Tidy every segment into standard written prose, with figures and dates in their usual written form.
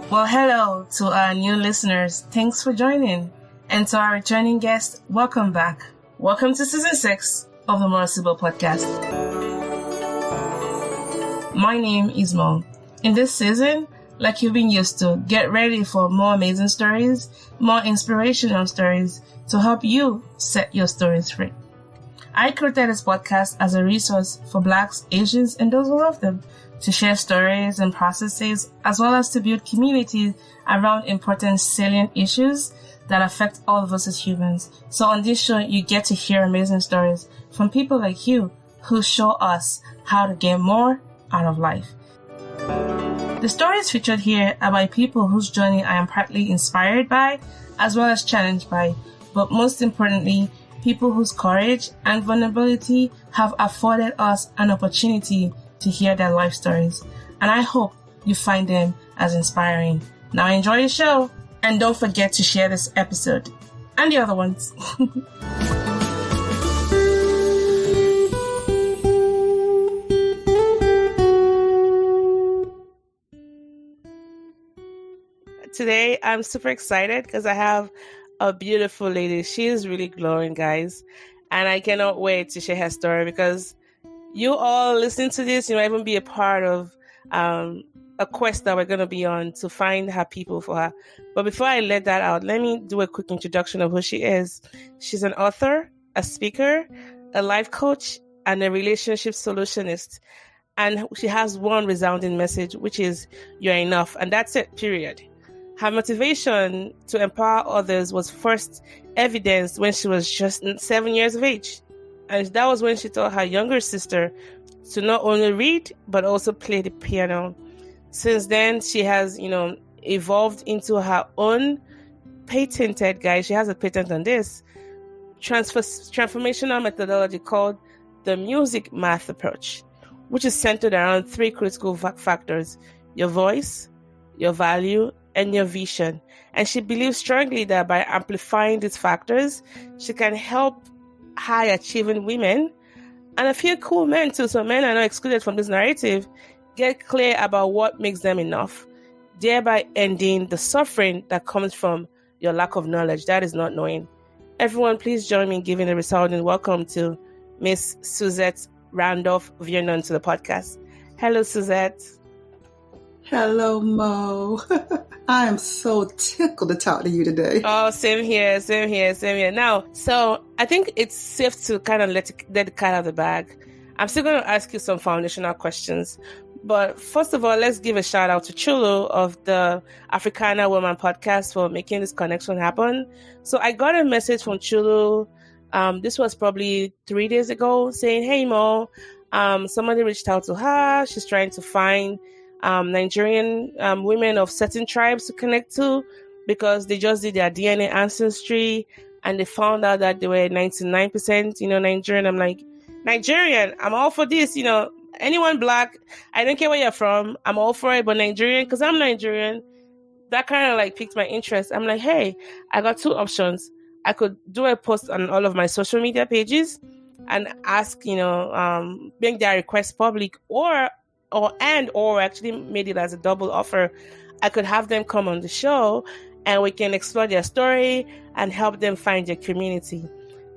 Well, hello to our new listeners. Thanks for joining. And to our returning guests, welcome back. Welcome to season 6 of the More Sibyl podcast. My name is Mo. In this season, like you've been used to, get ready for more amazing stories, more inspirational stories to help you set your stories free. I created this podcast as a resource for Blacks, Asians, and those who love them to share stories and processes, as well as to build community around important salient issues that affect all of us as humans. So on this show, you get to hear amazing stories from people like you who show us how to get more out of life. The stories featured here are by people whose journey I am partly inspired by, as well as challenged by, but most importantly, people whose courage and vulnerability have afforded us an opportunity to hear their life stories. And I hope you find them as inspiring. Now enjoy the show, and don't forget to share this episode and the other ones. Today, I'm super excited because I have a beautiful lady. She is really glowing, guys. And I cannot wait to share her story because you all listening to this, you might even be a part of a quest that we're going to be on to find her people for her. But before I let that out, let me do a quick introduction of who she is. She's an author, a speaker, a life coach, and a relationship solutionist. And she has one resounding message, which is you're enough. And that's it, period. Her motivation to empower others was first evidenced when she was just 7 years of age. And that was when she taught her younger sister to not only read, but also play the piano. Since then, she has, evolved into her own patented, guys, she has a patent on this, transformational methodology called the music math approach, which is centered around 3 critical factors: your voice, your value, and your vision. And she believes strongly that by amplifying these factors, she can help high achieving women and a few cool men too, so men are not excluded from this narrative, get clear about what makes them enough, thereby ending the suffering that comes from your lack of knowledge, that is not knowing. Everyone, please join me in giving a resounding welcome to Miss Suzette Vearon to the podcast. Hello, Suzette. Hello, Mo. I am so tickled to talk to you today. Oh, same here. Now, so I think it's safe to kind of let the cat out of the bag. I'm still going to ask you some foundational questions. But first of all, let's give a shout out to Chulu of the Africana Woman podcast for making this connection happen. So I got a message from Chulu. This was probably 3 days ago saying, hey, Mo, somebody reached out to her. She's trying to find Nigerian women of certain tribes to connect to because they just did their DNA ancestry and they found out that they were 99%, Nigerian. I'm like, Nigerian, I'm all for this, anyone Black, I don't care where you're from, I'm all for it, but Nigerian, because I'm Nigerian, that kind of like piqued my interest. I'm like, hey, I got 2 options. I could do a post on all of my social media pages and ask, make their request public, or actually made it as a double offer. I could have them come on the show and we can explore their story and help them find their community.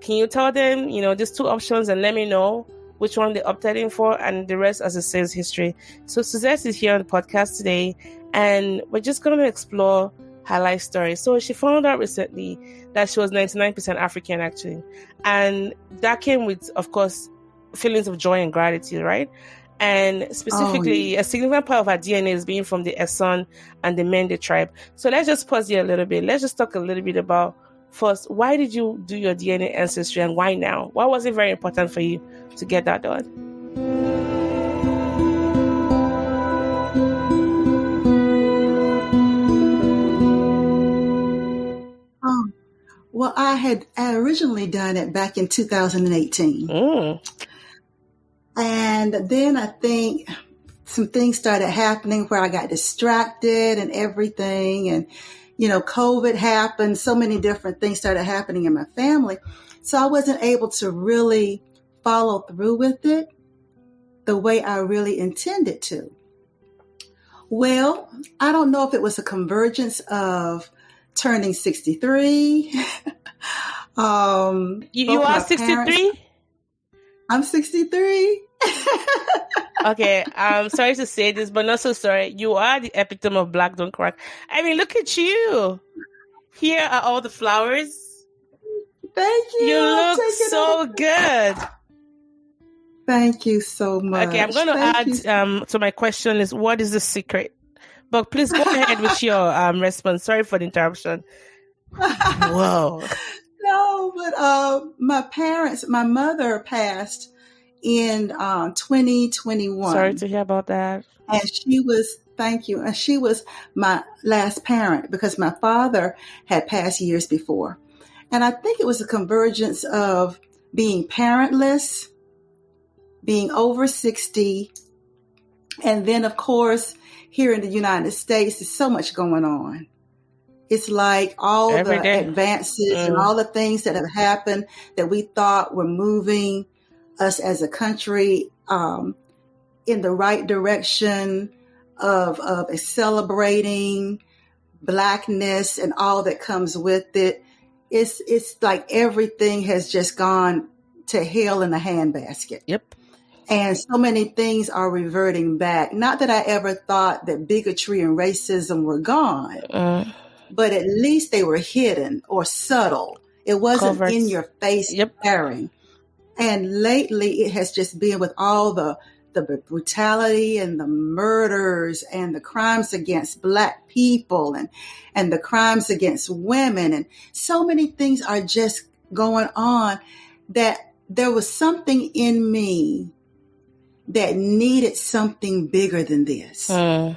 Can you tell them, these 2 options and let me know which one they opted in for, and the rest, as it says, history. So Suzette is here on the podcast today and we're just going to explore her life story. So she found out recently that she was 99% African actually. And that came with, of course, feelings of joy and gratitude, right? And specifically, a significant part of her DNA is being from the Esan and the Mende tribe. So let's just pause here a little bit. Let's just talk a little bit about, first, why did you do your DNA ancestry and why now? Why was it very important for you to get that done? Well, I had originally done it back in 2018. And then I think some things started happening where I got distracted and everything. And, COVID happened. So many different things started happening in my family. So I wasn't able to really follow through with it the way I really intended to. Well, I don't know if it was a convergence of turning 63. You are 63? I'm 63. Okay, I'm sorry to say this, but not so sorry. You are the epitome of black don't crack. I mean, look at you. Here are all the flowers. Thank you. You look so good. Thank you so much. Okay, I'm going to add to my question is, what is the secret? But please go ahead with your response. Sorry for the interruption. Whoa. No, but my mother passed in 2021. Sorry to hear about that. And thank you. And she was my last parent because my father had passed years before. And I think it was a convergence of being parentless, being over 60. And then, of course, here in the United States, there's so much going on. It's like all the advances and all the things that have happened that we thought were moving us as a country in the right direction of celebrating Blackness and all that comes with it. It's like everything has just gone to hell in a handbasket. Yep. And so many things are reverting back. Not that I ever thought that bigotry and racism were gone, but at least they were hidden or subtle. It wasn't in your face staring. And lately it has just been with all the brutality and the murders and the crimes against Black people and the crimes against women. And so many things are just going on that there was something in me that needed something bigger than this, that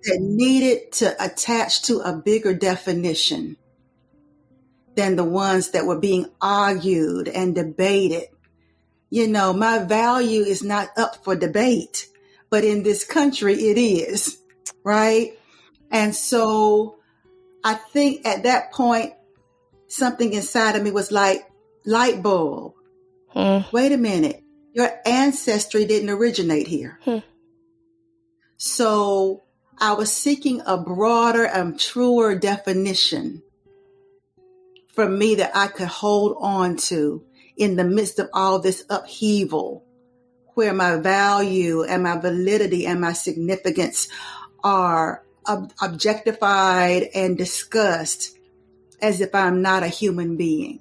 needed to attach to a bigger definition than the ones that were being argued and debated. You know, my value is not up for debate, but in this country it is, right? And so I think at that point, something inside of me was like, light bulb. Wait a minute. Your ancestry didn't originate here. So I was seeking a broader and truer definition for me that I could hold on to in the midst of all this upheaval, where my value and my validity and my significance are objectified and discussed as if I'm not a human being.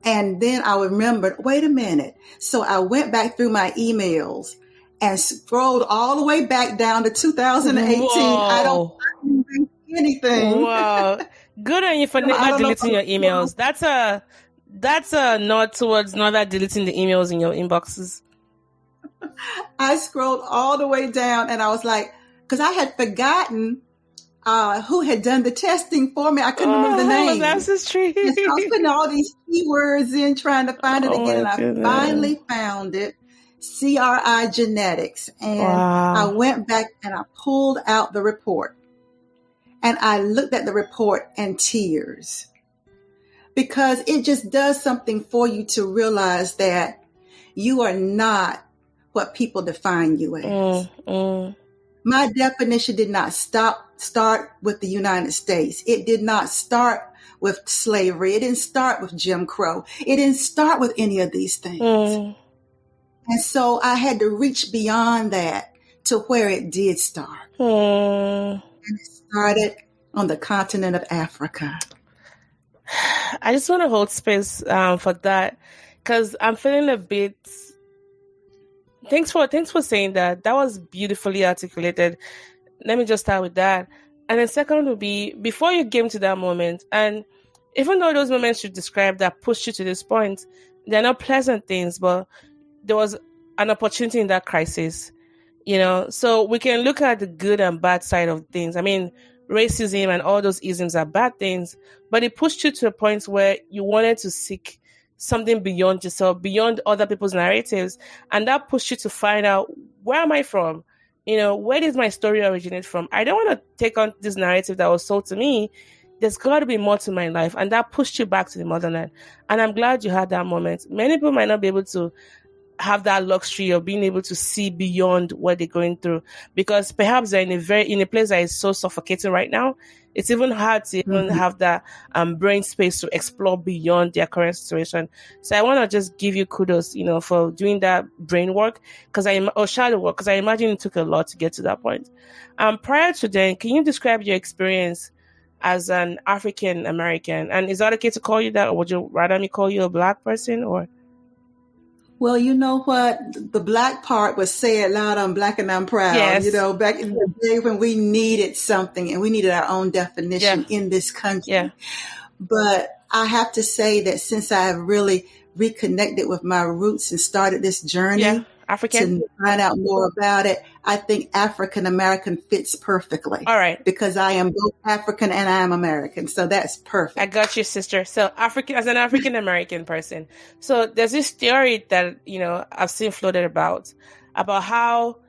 And then I remembered, wait a minute. So I went back through my emails and scrolled all the way back down to 2018. Whoa. I don't remember anything. Wow. Good on you for never deleting your emails. That's a nod towards not deleting the emails in your inboxes. I scrolled all the way down and I was like, because I had forgotten who had done the testing for me. I couldn't remember the name. That's just true. And so I was putting all these keywords in, trying to find it again. And I finally found it, CRI Genetics. And I went back and I pulled out the report. And I looked at the report and tears. Because it just does something for you to realize that you are not what people define you as. My definition did not start with the United States. It did not start with slavery. It didn't start with Jim Crow. It didn't start with any of these things. And so I had to reach beyond that to where it did start. And it started on the continent of Africa. I just want to hold space for that because I'm feeling a bit. Thanks for saying that. That was beautifully articulated. Let me just start with that. And then second would be, before you came to that moment, and even though those moments you described that pushed you to this point, they're not pleasant things, but there was an opportunity in that crisis, you know? So we can look at the good and bad side of things. I mean, racism and all those isms are bad things, but it pushed you to a point where you wanted to seek something beyond yourself, beyond other people's narratives. And that pushed you to find out, where am I from? You know, where did my story originate from? I don't want to take on this narrative that was sold to me. There's got to be more to my life. And that pushed you back to the motherland. And I'm glad you had that moment. Many people might not be able to have that luxury of being able to see beyond what they're going through, because perhaps they're in a place that is so suffocating right now. It's even hard to even have that brain space to explore beyond their current situation. So I want to just give you kudos, for doing that brain work, or shadow work, because I imagine it took a lot to get to that point. Prior to then, can you describe your experience as an African American? And is that okay to call you that, or would you rather me call you a Black person, or? Well, you know what? The Black part was said loud, I'm Black and I'm proud. Yes. Back in the day when we needed something and we needed our own definition in this country. Yeah. But I have to say that since I have really reconnected with my roots and started this journey to find out more about it, I think African American fits perfectly. All right. Because I am both African and I am American. So that's perfect. I got you, sister. So as an African American person, so there's this theory that, I've seen floated about how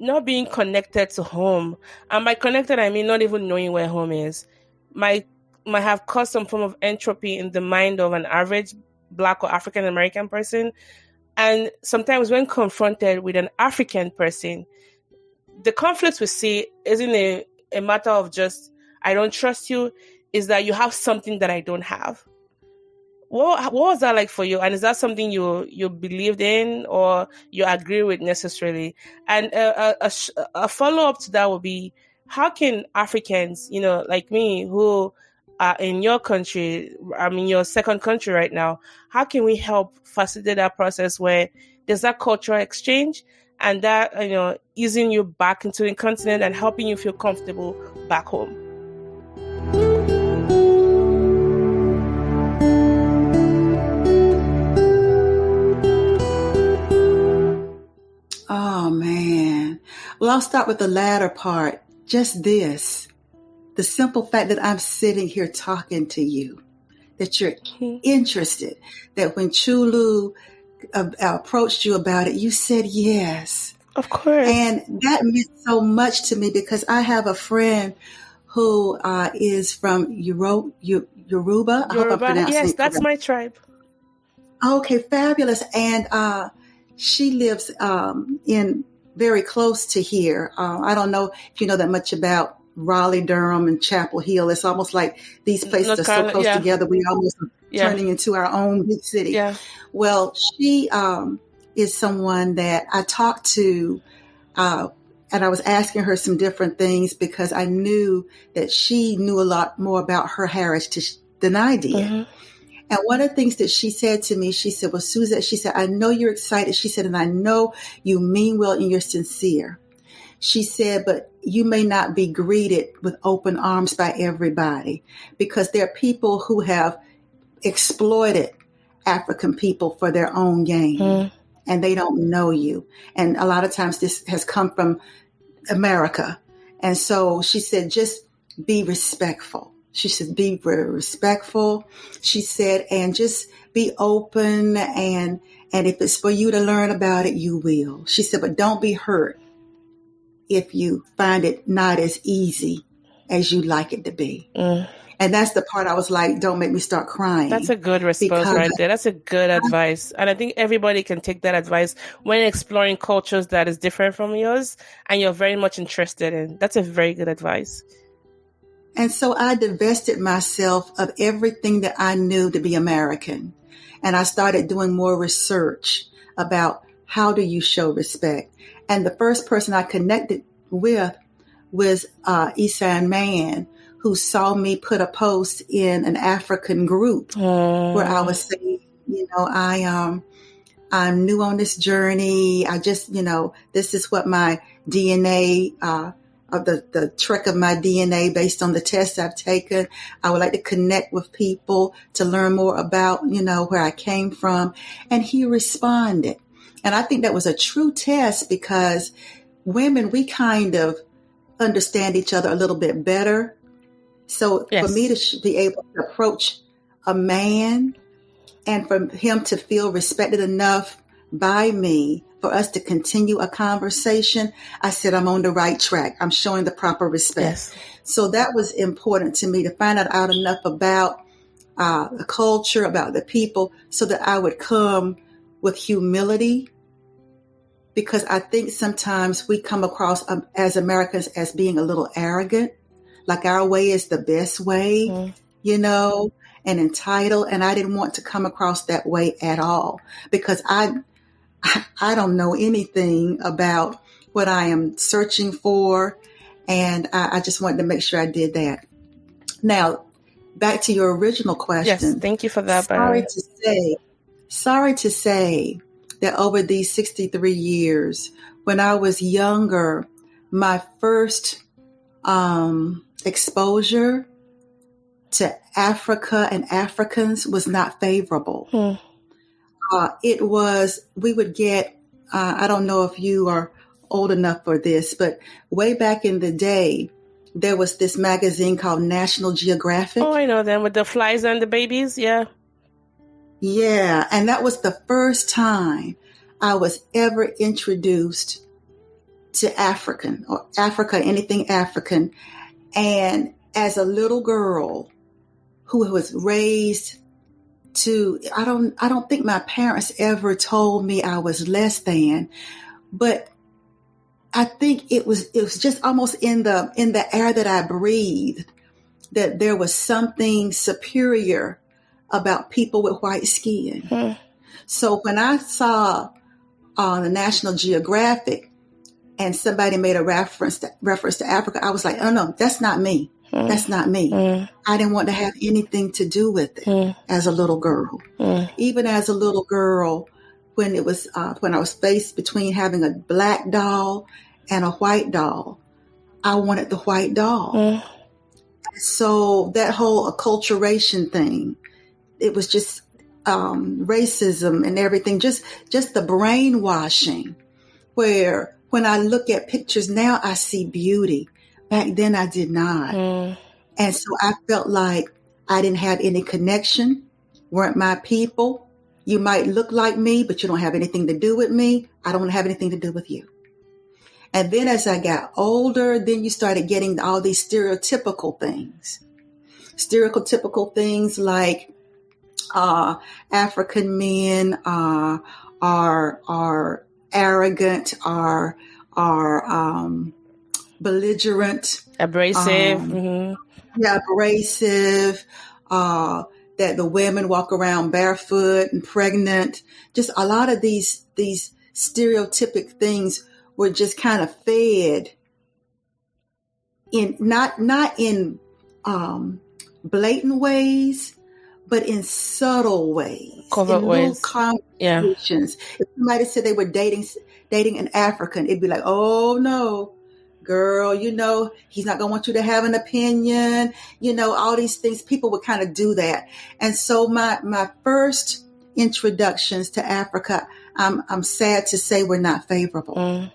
not being connected to home, and by connected, I mean not even knowing where home is, might have caused some form of entropy in the mind of an average Black or African American person. And sometimes when confronted with an African person, the conflict we see isn't a matter of just, I don't trust you, is that you have something that I don't have. What was that like for you? And is that something you believed in or you agree with necessarily? And a follow-up to that would be, how can Africans, like me, who are in your country, I'm in your second country right now, how can we help facilitate that process where there's that cultural exchange and that, easing you back into the continent and helping you feel comfortable back home? Oh, man. Well, I'll start with the latter part. Just this. The simple fact that I'm sitting here talking to you, that you're interested, that when Chulu approached you about it, you said yes. Of course. And that meant so much to me because I have a friend who is from Yoruba. I hope I'm pronouncing it that's correct. My tribe. Okay, fabulous. And she lives in very close to here. I don't know if you know that much about Raleigh, Durham, and Chapel Hill. It's almost like these places are so close together. We almost are turning into our own big city. Yeah. Well, she is someone that I talked to, and I was asking her some different things because I knew that she knew a lot more about her heritage than I did. Mm-hmm. And one of the things that she said to me, she said, well, Suzette, she said, I know you're excited. She said, and I know you mean well and you're sincere. She said, but you may not be greeted with open arms by everybody because there are people who have exploited African people for their own gain and they don't know you. And a lot of times this has come from America. And so she said, just be respectful. She said, be very respectful. She said, and just be open. And if it's for you to learn about it, you will. She said, but don't be hurt if you find it not as easy as you'd like it to be. And that's the part I was like, don't make me start crying. That's a good response right there. That's a good advice. And I think everybody can take that advice when exploring cultures that is different from yours and you're very much interested in. That's a very good advice. And so I divested myself of everything that I knew to be American. And I started doing more research about how do you show respect. And the first person I connected with was Esan and Mende, who saw me put a post in an African group where I was saying, I'm new on this journey. I just, this is what my DNA, the trek of my DNA based on the tests I've taken. I would like to connect with people to learn more about, where I came from. And he responded. And I think that was a true test because women, we kind of understand each other a little bit better. So for me to be able to approach a man and for him to feel respected enough by me for us to continue a conversation, I said, I'm on the right track. I'm showing the proper respect. Yes. So that was important to me to find out enough about the culture, about the people, so that I would come with humility because I think sometimes we come across as Americans as being a little arrogant, like our way is the best way, and entitled. And I didn't want to come across that way at all, because I don't know anything about what I am searching for. And I just wanted to make sure I did that. Now, back to your original question. Yes, thank you for that. Sorry to say that over these 63 years, when I was younger, my first exposure to Africa and Africans was not favorable. We would get, I don't know if you are old enough for this, but way back in the day, there was this magazine called National Geographic. Oh, I know them, with the flies and the babies. Yeah. Yeah. And that was the first time I was ever introduced to African or Africa, anything African. And as a little girl who was raised to, I don't think my parents ever told me I was less than, but I think it was just almost in the air that I breathed, that there was something superior about people with white skin. So when I saw on the National Geographic and somebody made a reference to Africa, I was like, oh no, that's not me. That's not me. I didn't want to have anything to do with it as a little girl. Even as a little girl, when I was faced between having a black doll and a white doll, I wanted the white doll. So that whole acculturation thing, it was just racism and everything, just the brainwashing, where when I look at pictures now, I see beauty. Back then I did not. And so I felt like I didn't have any connection, weren't my people. You might look like me, but you don't have anything to do with me. I don't have anything to do with you. And then as I got older, then you started getting all these stereotypical things. Stereotypical things like African men are arrogant, are belligerent, abrasive. Abrasive. That the women walk around barefoot and pregnant. Just a lot of these stereotypic things were just kind of fed in not in blatant ways, but in subtle ways, covert ways. Conversations. If somebody said they were dating an African, it'd be like, oh no, girl, he's not going to want you to have an opinion, all these things. People would kind of do that. And so my first introductions to Africa, I'm sad to say, were not favorable.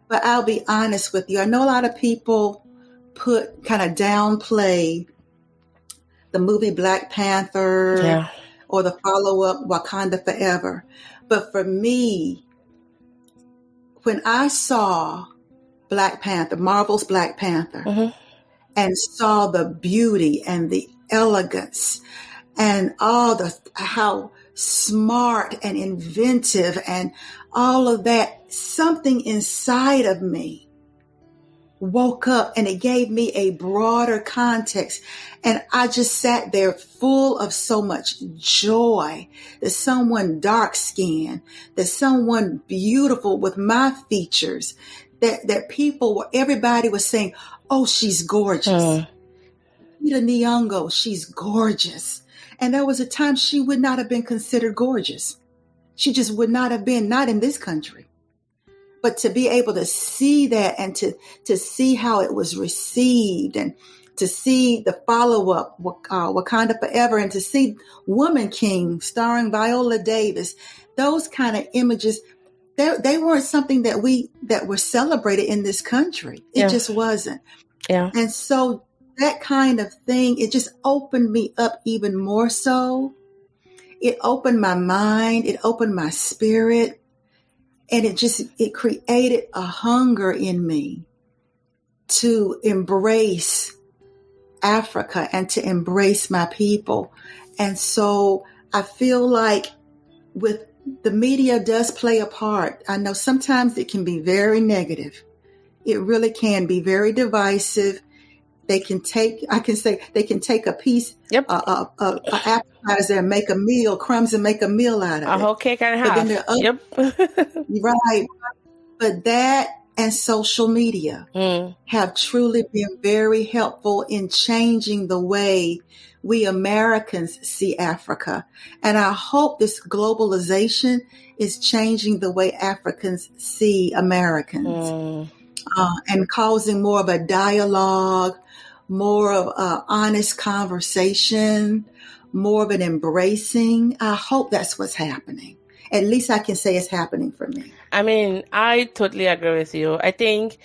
But I'll be honest with you. I know a lot of people kind of downplay the movie Black Panther or the follow-up Wakanda Forever. But for me, when I saw Black Panther, Marvel's Black Panther, and saw the beauty and the elegance and how smart and inventive and all of that, something inside of me woke up and it gave me a broader context. And I just sat there full of so much joy that someone dark skinned, that someone beautiful with my features, that everybody was saying, oh, she's gorgeous. Rita Nyong'o, she's gorgeous. And there was a time she would not have been considered gorgeous. She just would not have been, not in this country. But to be able to see that and to see how it was received and to see the follow-up, Wakanda Forever, and to see Woman King starring Viola Davis, those kind of images, they weren't something that were celebrated in this country. It just wasn't. Yeah. And so that kind of thing, it just opened me up even more so. It opened my mind. It opened my spirit. And it created a hunger in me to embrace Africa and to embrace my people. And so I feel like with the media does play a part. I know sometimes it can be very negative. It really can be very divisive. They can take a piece, Yep. a appetizer and make a meal, crumbs and make a meal out of it. A whole cake and a half. But then there are Yep. right. But that and social media have truly been very helpful in changing the way we Americans see Africa. And I hope this globalization is changing the way Africans see Americans and causing more of a dialogue, more of an honest conversation, more of an embracing. I hope that's what's happening. At least I can say it's happening for me. I mean, I totally agree with you. I think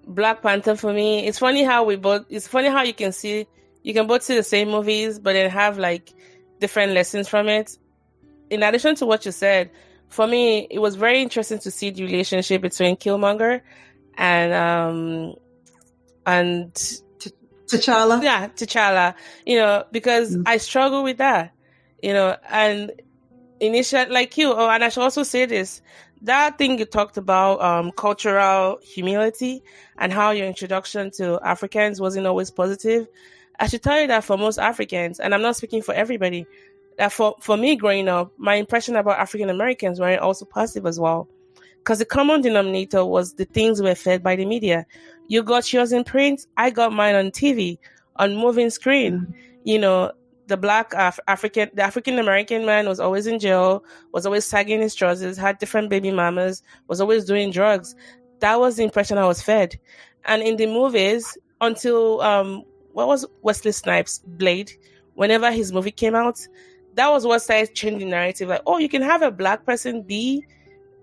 Black Panther for me, it's funny how you can both see the same movies, but then have like different lessons from it. In addition to what you said, for me, it was very interesting to see the relationship between Killmonger and T'Challa. Yeah, T'Challa. Because I struggle with that. And initially, like you, and I should also say this, that thing you talked about, cultural humility and how your introduction to Africans wasn't always positive. I should tell you that for most Africans, and I'm not speaking for everybody, that for me growing up, my impression about African Americans weren't also positive as well. Because the common denominator was the things we were fed by the media. You got yours in print, I got mine on TV, on moving screen. The Black African American man was always in jail, was always sagging his trousers, had different baby mamas, was always doing drugs. That was the impression I was fed. And in the movies, until what was Wesley Snipes' Blade, whenever his movie came out, that was what started changing the narrative. Like, oh, you can have a Black person be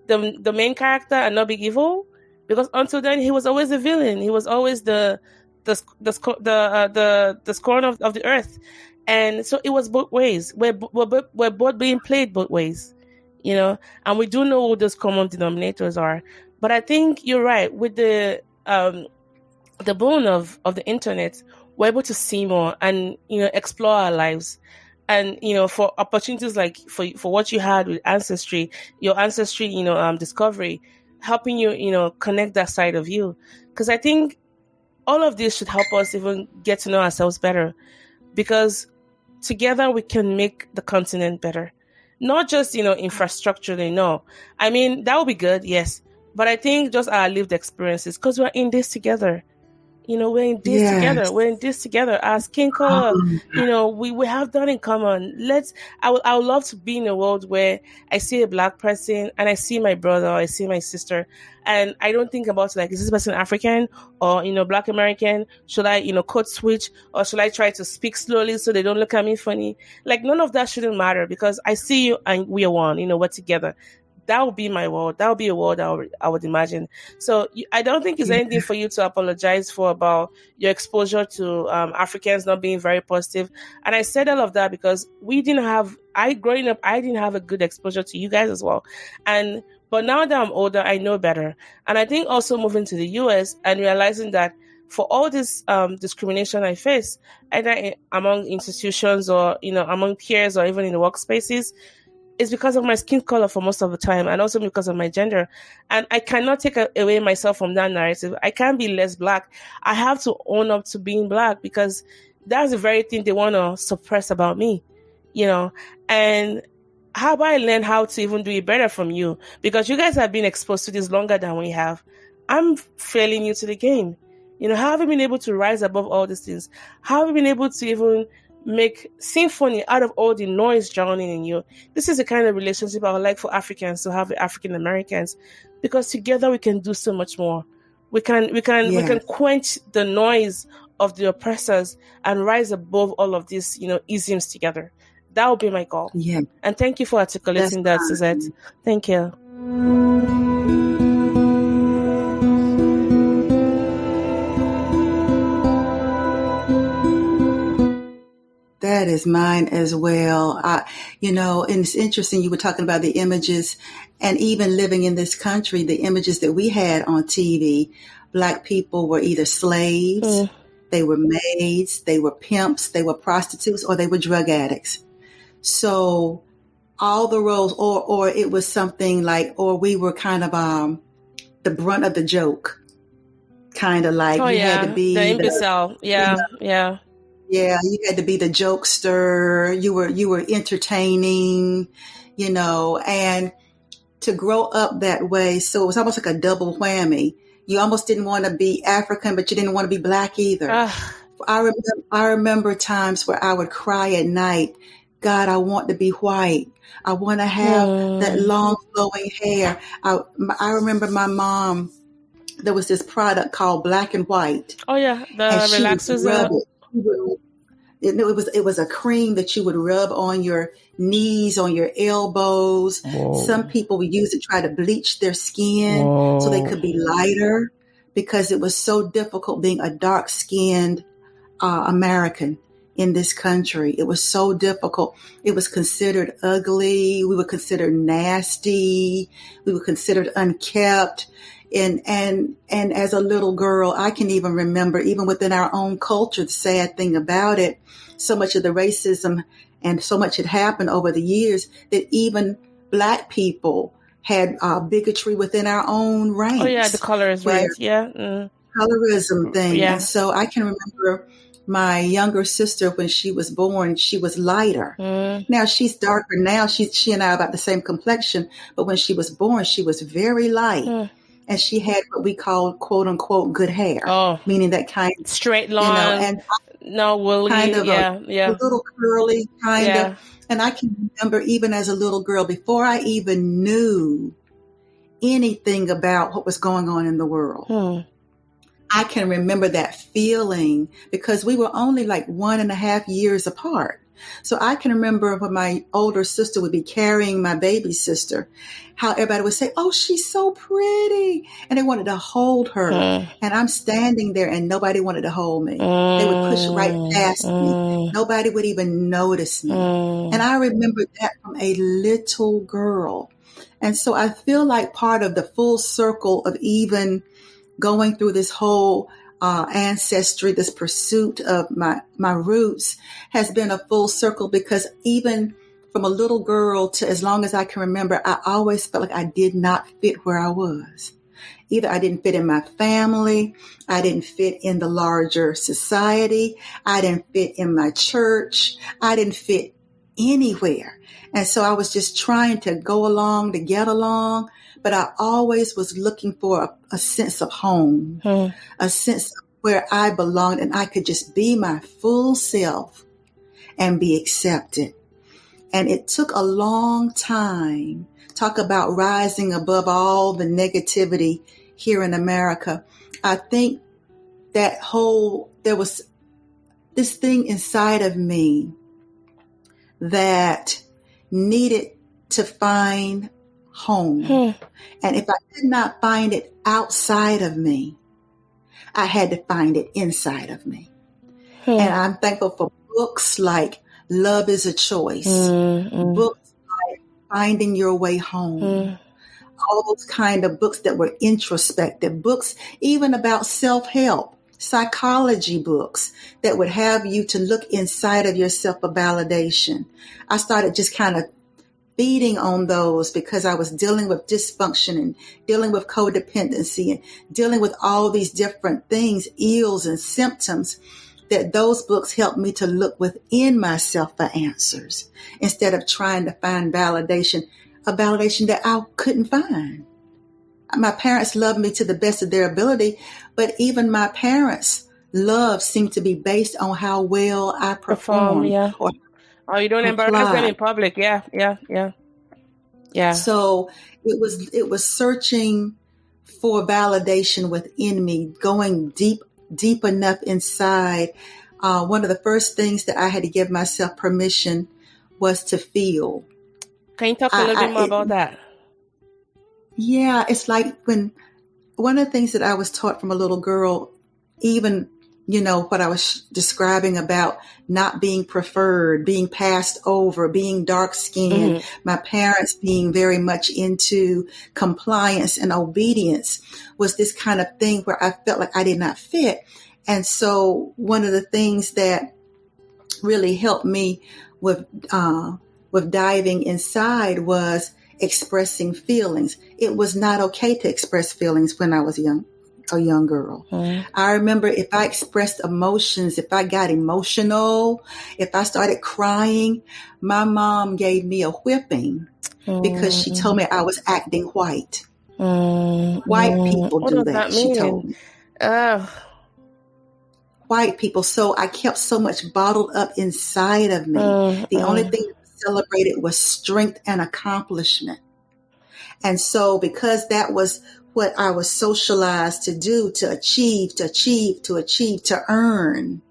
the main character and not be evil, because until then he was always the villain. He was always the scorn of the earth. And so it was both ways. We're both being played both ways, and we do know what those common denominators are. But I think you're right. With the boon of the internet, we're able to see more and, explore our lives. And, for opportunities like for what you had with your ancestry, discovery, helping you, connect that side of you. Because I think all of this should help us even get to know ourselves better, because together we can make the continent better. Not just, infrastructurally, no. I mean, that would be good, yes. But I think just our lived experiences, because we're in this together. We're in this together. We're in this together. Our skin color, we have that in common. I would love to be in a world where I see a Black person and I see my brother or I see my sister, and I don't think about like, is this person African or, Black American? Should I, code switch, or should I try to speak slowly so they don't look at me funny? Like, none of that shouldn't matter, because I see you and we are one, we're together. That would be my world. That would be a world I would imagine. So I don't think it's anything for you to apologize for about your exposure to Africans not being very positive. And I said all of that because growing up, I didn't have a good exposure to you guys as well. But now that I'm older, I know better. And I think also moving to the US and realizing that for all this discrimination I face, either among institutions or, among peers or even in the workspaces, it's because of my skin color for most of the time, and also because of my gender. And I cannot take away myself from that narrative. I can't be less Black. I have to own up to being Black, because that's the very thing they want to suppress about me, And how about I learn how to even do it better from you? Because you guys have been exposed to this longer than we have. I'm fairly new to the game. How have you been able to rise above all these things? How have you been able to even make symphony out of all the noise drowning in you? This is the kind of relationship I would like for Africans to have with African Americans, because together we can do so much more. We can quench the noise of the oppressors and rise above all of these, isms together. That would be my goal. Yeah. And thank you for articulating that, Suzette. Thank you. That is mine as well. And it's interesting, you were talking about the images, and even living in this country, the images that we had on TV, Black people were either slaves, they were maids, they were pimps, they were prostitutes, or they were drug addicts. So all the roles, or it was something like, or we were kind of the brunt of the joke, kind of like you had to be the imbecile. Yeah. You had to be the jokester. You were entertaining, and to grow up that way. So it was almost like a double whammy. You almost didn't want to be African, but you didn't want to be Black either. I remember times where I would cry at night. God, I want to be white. I want to have that long flowing hair. I remember my mom, there was this product called Black and White. Oh yeah. The relaxers. It was a cream that you would rub on your knees, on your elbows. Whoa. Some people would use it to try to bleach their skin so they could be lighter, because it was so difficult being a dark-skinned American in this country. It was so difficult. It was considered ugly. We were considered nasty. We were considered unkept. And as a little girl, I can even remember, even within our own culture, the sad thing about it, so much of the racism and so much had happened over the years that even Black people had bigotry within our own ranks. Oh yeah, the colors, right? Yeah. Colorism thing. Yeah. And so I can remember my younger sister, when she was born, she was lighter. Now she's darker now. She and I are about the same complexion, but when she was born, she was very light. And she had what we call, quote unquote, good hair. Meaning that kind of straight line, and no woolly, kind of a little curly kind of. And I can remember, even as a little girl, before I even knew anything about what was going on in the world, I can remember that feeling, because we were only like 1.5 years apart. So I can remember when my older sister would be carrying my baby sister, how everybody would say, "Oh, she's so pretty." And they wanted to hold her. And I'm standing there and nobody wanted to hold me. They would push right past me. Nobody would even notice me. And I remember that from a little girl. And so I feel like part of the full circle of even going through this whole ancestry, this pursuit of my roots, has been a full circle, because even from a little girl to as long as I can remember, I always felt like I did not fit where I was. Either I didn't fit in my family, I didn't fit in the larger society, I didn't fit in my church, I didn't fit anywhere. And so I was just trying to go along, to get along. But I always was looking for a sense of home, a sense of where I belonged and I could just be my full self and be accepted. And it took a long time. Talk about rising above all the negativity here in America. I think there was this thing inside of me that needed to find home. And if I could not find it outside of me, I had to find it inside of me. And I'm thankful for books like Love is a Choice, books like Finding Your Way Home, all those kind of books that were introspective, books even about self-help, psychology books that would have you to look inside of yourself for validation. I started just kind of feeding on those because I was dealing with dysfunction and dealing with codependency and dealing with all these different things, ills and symptoms, that those books helped me to look within myself for answers instead of trying to find validation, a validation that I couldn't find. My parents loved me to the best of their ability, but even my parents' love seemed to be based on how well I performed. You don't embarrass them in public. Yeah. So it was searching for validation within me, going deep enough inside. One of the first things that I had to give myself permission was to feel. Can you talk a little bit more about that? Yeah, it's like when one of the things that I was taught from a little girl, even, what I was describing about not being preferred, being passed over, being dark skinned, my parents being very much into compliance and obedience, was this kind of thing where I felt like I did not fit. And so one of the things that really helped me with with diving inside was expressing feelings. It was not okay to express feelings when I was a young girl. I remember if I expressed emotions, if I got emotional, if I started crying, my mom gave me a whipping because she told me I was acting white. White people do that, she told me. White people. So I kept so much bottled up inside of me. The only thing that was celebrated was strength and accomplishment. And so because that was what I was socialized to do, to achieve, to earn,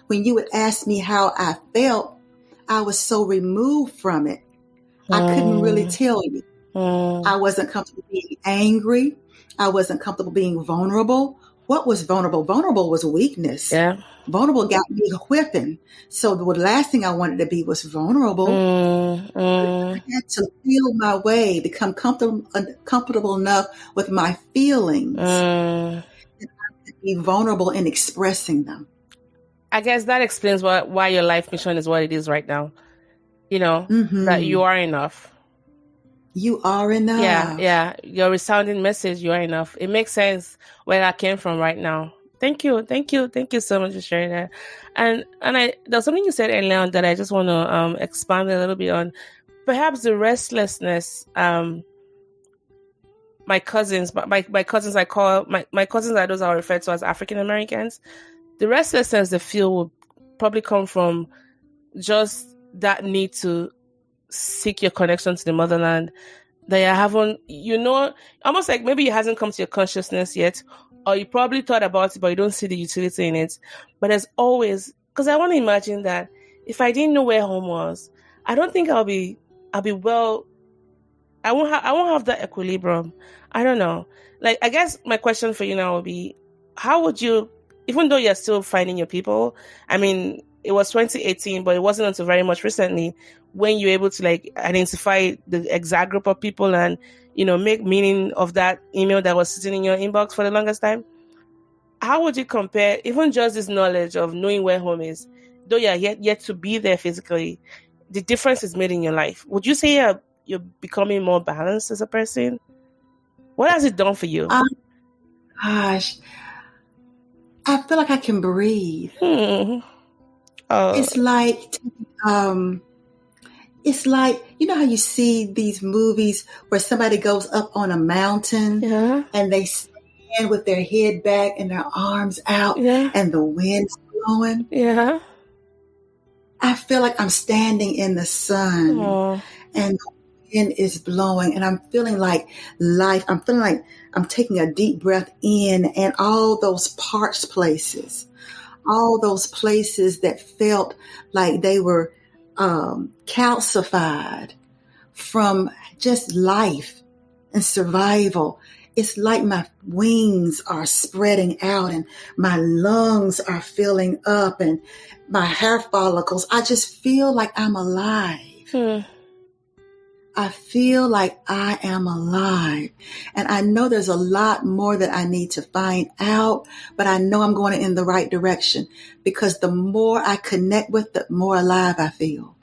when you would ask me how I felt, I was so removed from it. I couldn't really tell you. I wasn't comfortable being angry. I wasn't comfortable being vulnerable. What was vulnerable? Vulnerable was weakness. Yeah. Vulnerable got me whipping. So the last thing I wanted to be was vulnerable. I had to feel my way, become comfortable enough with my feelings that I could be vulnerable in expressing them. I guess that explains why your life mission is what it is right now. You know, that you are enough. You are enough. Yeah. Your resounding message, you are enough. It makes sense where I came from right now. Thank you so much for sharing that. And there's something you said earlier on that I just want to expand a little bit on. Perhaps the restlessness. My cousins I call my cousins are those I refer to as African Americans. The restlessness they feel will probably come from just that need to seek your connection to the motherland that you haven't, almost like maybe it hasn't come to your consciousness yet, or you probably thought about it, but you don't see the utility in it. But there's always, because I want to imagine that if I didn't know where home was, I don't think I'll be well. I won't have that equilibrium. I don't know. Like, I guess my question for you now would be, how would you, even though you're still finding your people, I mean, it was 2018, but it wasn't until very much recently when you're able to like identify the exact group of people and, make meaning of that email that was sitting in your inbox for the longest time. How would you compare even just this knowledge of knowing where home is, though you're yet to be there physically, the difference is made in your life? Would you say you're becoming more balanced as a person? What has it done for you? Gosh, I feel like I can breathe. It's like, how you see these movies where somebody goes up on a mountain and they stand with their head back and their arms out and the wind's blowing. Yeah. I feel like I'm standing in the sun and the wind is blowing and I'm feeling like life. I'm feeling like I'm taking a deep breath in, and all those parched places, all those places that felt like they were calcified from just life and survival. It's like my wings are spreading out and my lungs are filling up and my hair follicles. I just feel like I'm alive. I feel like I am alive. And I know there's a lot more that I need to find out, but I know I'm going in the right direction, because the more I connect with, the more alive I feel.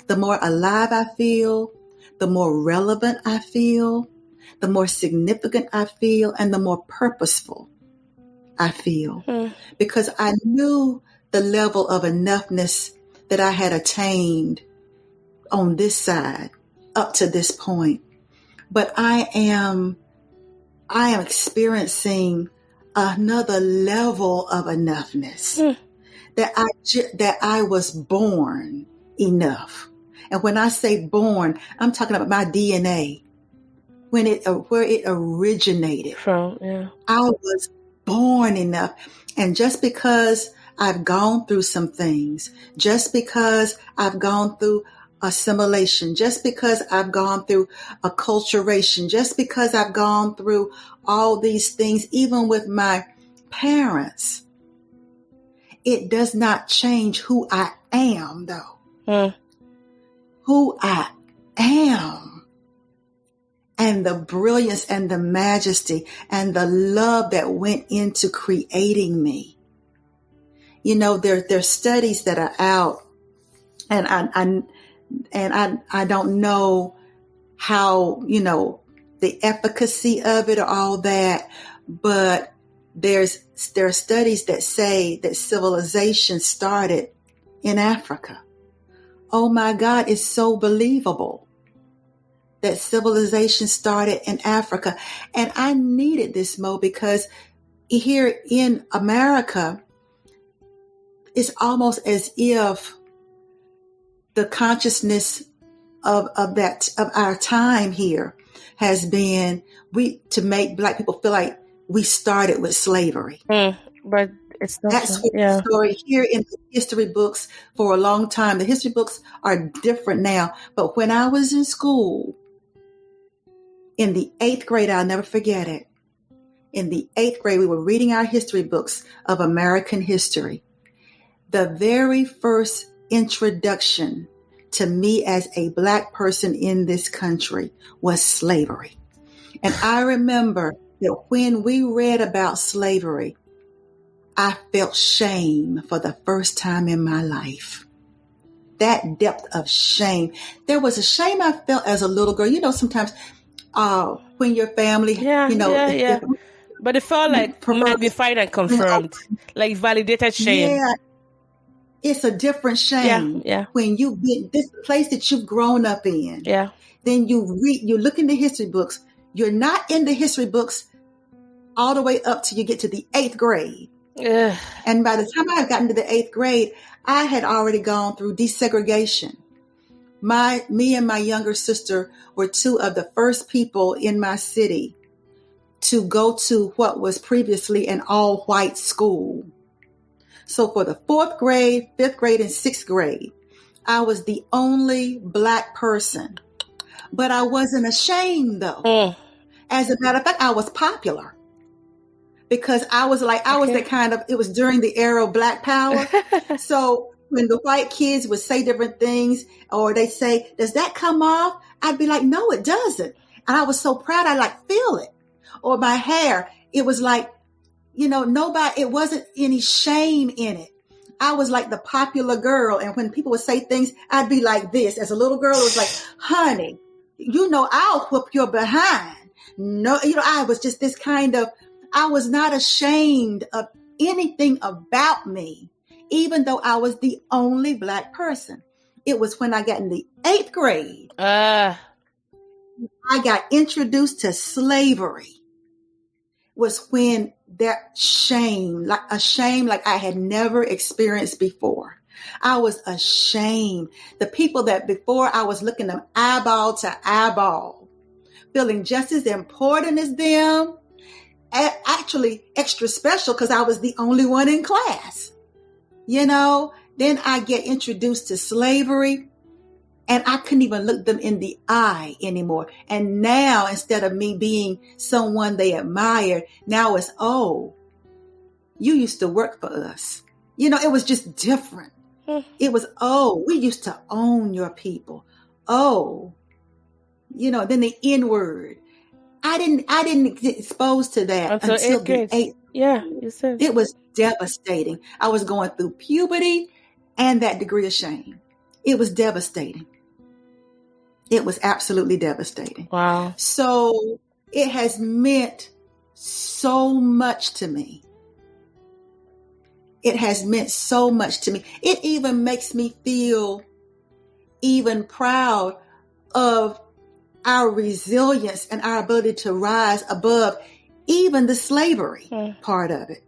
The more alive I feel, the more relevant I feel, the more significant I feel, and the more purposeful I feel. Because I knew the level of enoughness that I had attained on this side up to this point. But I am experiencing another level of enoughness, that I was born enough. And when I say born, I'm talking about my DNA, where it originated from. Yeah. I was born enough. And just because I've gone through some things, just because I've gone through assimilation, just because I've gone through acculturation, just because I've gone through all these things, even with my parents, it does not change who I am, though. Who I am, and the brilliance and the majesty and the love that went into creating me. There's studies that are out, and And I don't know how, the efficacy of it or all that, but there are studies that say that civilization started in Africa. Oh my God, it's so believable that civilization started in Africa. And I needed this, Mo, because here in America, it's almost as if the consciousness of our time here has been to make Black people feel like we started with slavery. But it's not. That's the story here in the history books for a long time. The history books are different now. But when I was in school, in the 8th grade, I'll never forget it. In the 8th grade, we were reading our history books of American history. The very first introduction to me as a Black person in this country was slavery. And I remember that when we read about slavery, I felt shame for the first time in my life. That depth of shame. There was a shame I felt as a little girl. Sometimes when your family, but it felt like magnified and confirmed, like validated shame. Yeah. It's a different shame when you've been this place that you've grown up in. Yeah. Then you look in the history books. You're not in the history books all the way up till you get to the 8th grade. Ugh. And by the time I had gotten to the 8th grade, I had already gone through desegregation. Me and my younger sister were two of the first people in my city to go to what was previously an all-white school. So for the 4th grade, 5th grade, and 6th grade, I was the only Black person. But I wasn't ashamed, though. As a matter of fact, I was popular. Because I was that kind of, it was during the era of Black power. So when the white kids would say different things, or they say, does that come off? I'd be like, no, it doesn't. And I was so proud, I feel it. Or my hair, it was like, it wasn't any shame in it. I was like the popular girl. And when people would say things, I'd be like this. As a little girl, it was like, honey, I'll whoop your behind. No, I was just this kind of, I was not ashamed of anything about me, even though I was the only Black person. It was when I got in the 8th grade, I got introduced to slavery, was when that shame, like I had never experienced before. I was ashamed. The people that before I was looking them eyeball to eyeball, feeling just as important as them, actually extra special because I was the only one in class. Then I get introduced to slavery and I couldn't even look them in the eye anymore. And now, instead of me being someone they admired, now it's, oh, you used to work for us. It was just different. It was, oh, we used to own your people. Oh, then the N word. I didn't get exposed to that until the 8th. Yeah, you said. It was devastating. I was going through puberty and that degree of shame. It was devastating. It was absolutely devastating. Wow. So it has meant so much to me. It has meant so much to me. It even makes me feel even proud of our resilience and our ability to rise above even the slavery part of it.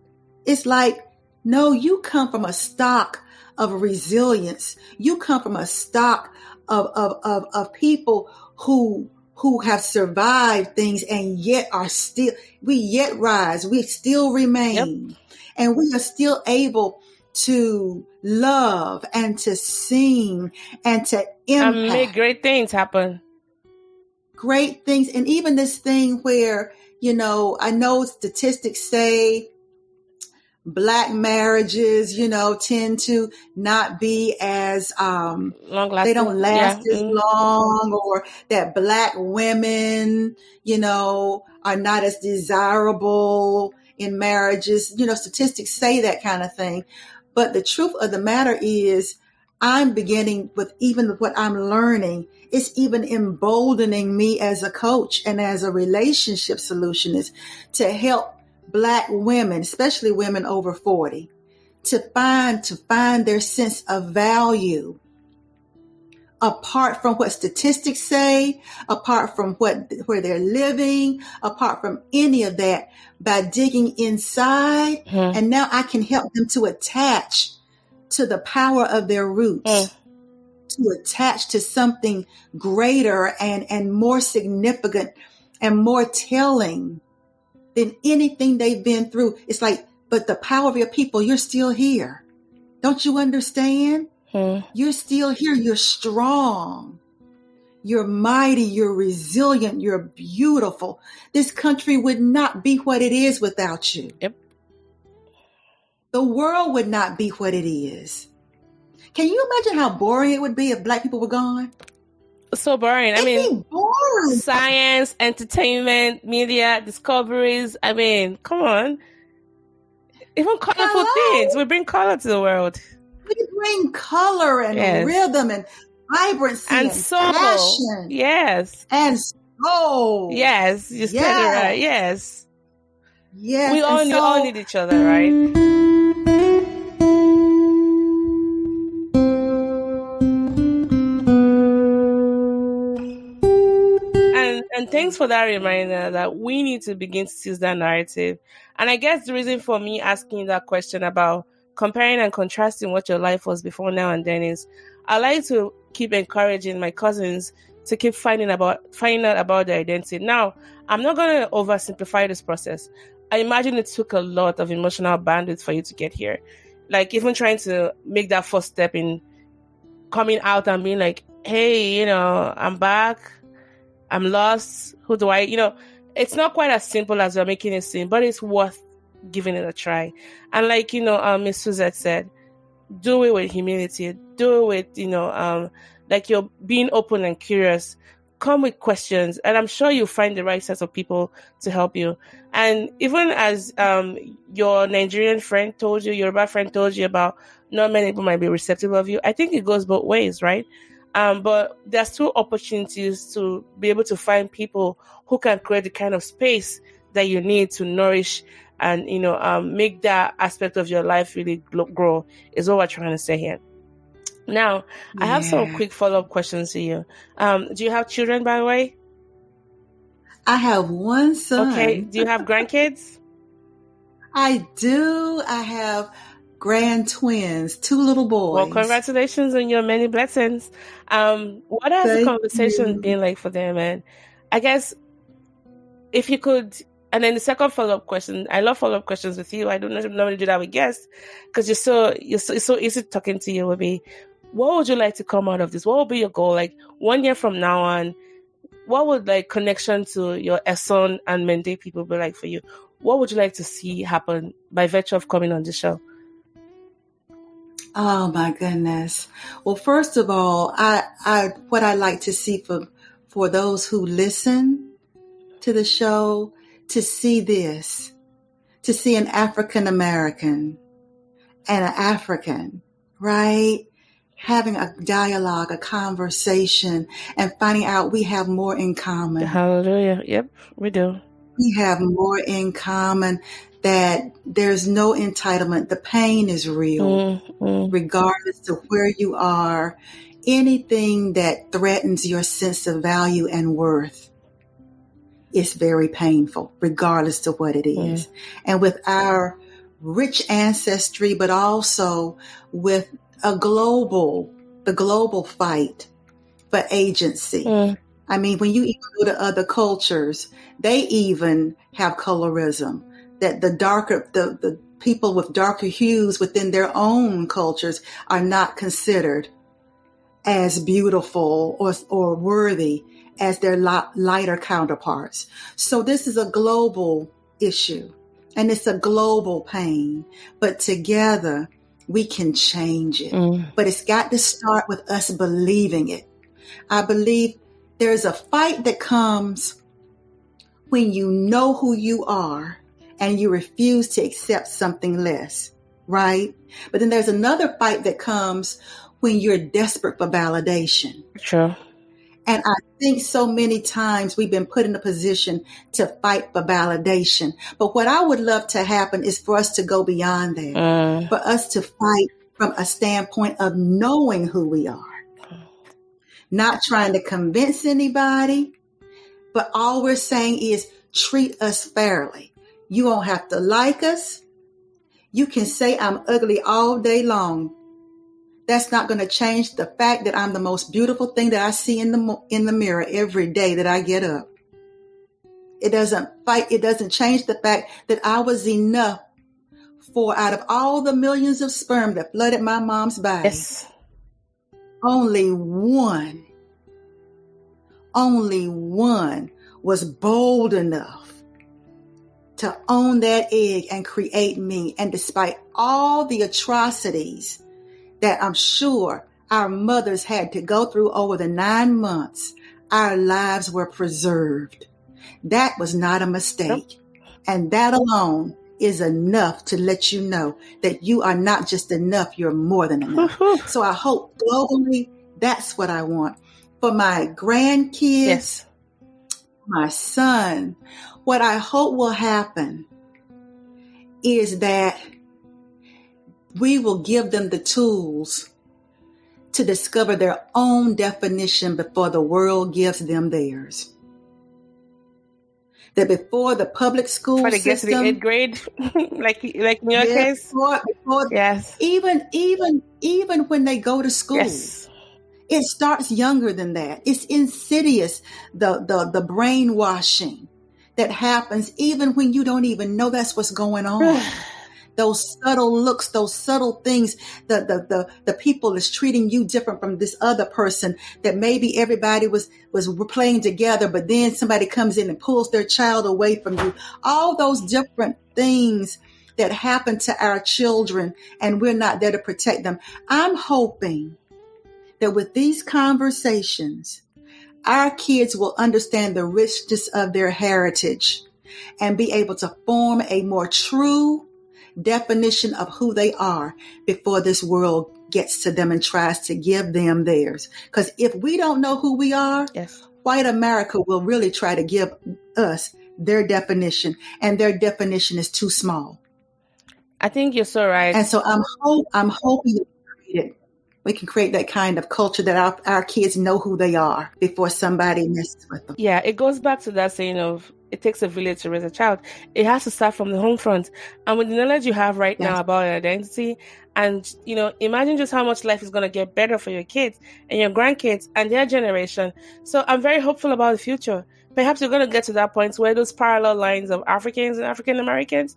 It's like, no, you come from a stock of resilience. You come from a stock of people who have survived things and yet we yet rise. We still remain. Yep. And we are still able to love and to sing and to impact. And make great things happen. Great things. And even this thing where, I know statistics say Black marriages, tend to not be as, they don't last as long, or that Black women, are not as desirable in marriages. Statistics say that kind of thing. But the truth of the matter is, I'm beginning with even what I'm learning. It's even emboldening me as a coach and as a relationship solutionist to help Black women, especially women over 40, to find their sense of value apart from what statistics say, apart from where they're living, apart from any of that, by digging inside. And now I can help them to attach to the power of their roots, to attach to something greater and more significant and more telling than anything they've been through. It's like, but the power of your people, you're still here. Don't you understand? You're still here. You're strong. You're mighty. You're resilient. You're beautiful. This country would not be what it is without you. Yep. The world would not be what it is. Can you imagine how boring it would be if Black people were gone? So boring. It'd be boring. Science, entertainment, media, discoveries. I mean, come on. Even colorful things. We bring color to the world. We bring color and rhythm and vibrancy and passion. Yes. And soul. Yes. You said it right. Yes. Yes. We all need each other, right? And thanks for that reminder that we need to begin to seize that narrative. And I guess the reason for me asking that question about comparing and contrasting what your life was before now and then is I like to keep encouraging my cousins to keep finding out about their identity. Now, I'm not going to oversimplify this process. I imagine it took a lot of emotional bandwidth for you to get here. Like even trying to make that first step in coming out and being like, hey, I'm back. I'm lost. Who do I, it's not quite as simple as we're making it seem, but it's worth giving it a try. And like, Miss Suzette said, do it with humility. Do it with, like you're being open and curious. Come with questions. And I'm sure you'll find the right set of people to help you. And even as your Nigerian friend told you, your Yoruba friend told you about not many people might be receptive of you, I think it goes both ways, right? But there's two opportunities to be able to find people who can create the kind of space that you need to nourish and, make that aspect of your life really grow is what we're trying to say here. Now, I have some quick follow-up questions to you. Do you have children, by the way? I have one son. Okay. Do you have grandkids? I do. I have grand twins, 2 little boys. Well, congratulations on your many blessings. What has the conversation been like for them? And I guess if you could, and then the second follow-up question, I love follow-up questions with you. I don't normally do that with guests because it's so easy talking to you. Would be, what would you like to come out of this? What would be your goal? Like 1 year from now on, what would like connection to your Esan and Mende people be like for you? What would you like to see happen by virtue of coming on the show? Oh my goodness. Well, first of all, what I like to see for those who listen to the show, to see this, to see an African American and an African, right? Having a dialogue, a conversation, and finding out we have more in common. Hallelujah. Yep, we do. We have more in common, that there's no entitlement. The pain is real, regardless of where you are. Anything that threatens your sense of value and worth is very painful, regardless of what it is. And with our rich ancestry, but also with the global fight for agency. I mean, when you even go to other cultures, they even have colorism. That the people with darker hues within their own cultures are not considered as beautiful or worthy as their lighter counterparts. So this is a global issue and it's a global pain, but together we can change it. But it's got to start with us believing it. I believe there's a fight that comes when you know who you are and you refuse to accept something less, right? But then there's another fight that comes when you're desperate for validation. True. And I think so many times we've been put in a position to fight for validation. But what I would love to happen is for us to go beyond that, for us to fight from a standpoint of knowing who we are, not trying to convince anybody, but all we're saying is treat us fairly. You won't have to like us. You can say I'm ugly all day long. That's not going to change the fact that I'm the most beautiful thing that I see in the mirror every day that I get up. It doesn't change the fact that I was enough for, out of all the millions of sperm that flooded my mom's body, Yes. only one was bold enough to own that egg and create me. And despite all the atrocities that I'm sure our mothers had to go through over the 9 months, our lives were preserved. That was not a mistake. Nope. And that alone is enough to let you know that you are not just enough, you're more than enough. So I hope globally, that's what I want. For my grandkids, Yes. my son, what I hope will happen is that we will give them the tools to discover their own definition before the world gives them theirs. That before the public school Before they get to the system, 8th grade, like in your case. before, Yes. even when they go to school, Yes. it starts younger than that. It's insidious, the brainwashing that happens even when you don't even know that's what's going on. Those subtle looks, those subtle things, the people is treating you different from this other person that maybe everybody was playing together, but then somebody comes in and pulls their child away from you. All those different things that happen to our children, and we're not there to protect them. I'm hoping that with these conversations, our kids will understand the richness of their heritage and be able to form a more true definition of who they are before this world gets to them and tries to give them theirs. Because if we don't know who we are, Yes. white America will really try to give us their definition, and their definition is too small. I think you're so right. And so I'm hoping that we can create that kind of culture that our kids know who they are before somebody messes with them. Yeah, it goes back to that saying of it takes a village to raise a child. It has to start from the home front. And with the knowledge you have right now about identity, and, imagine just how much life is going to get better for your kids and your grandkids and their generation. So I'm very hopeful about the future. Perhaps you're going to get to that point where those parallel lines of Africans and African Americans,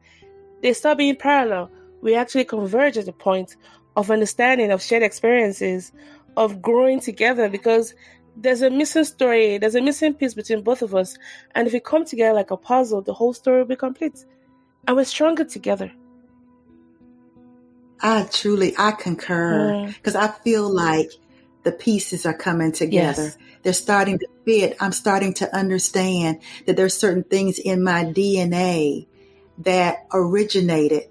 they stop being parallel. We actually converge at the point of understanding, of shared experiences, of growing together, because there's a missing story, there's a missing piece between both of us. And if we come together like a puzzle, the whole story will be complete. And we're stronger together. I concur, because I feel like the pieces are coming together. Yes. They're starting to fit. I'm starting to understand that there's certain things in my DNA that originated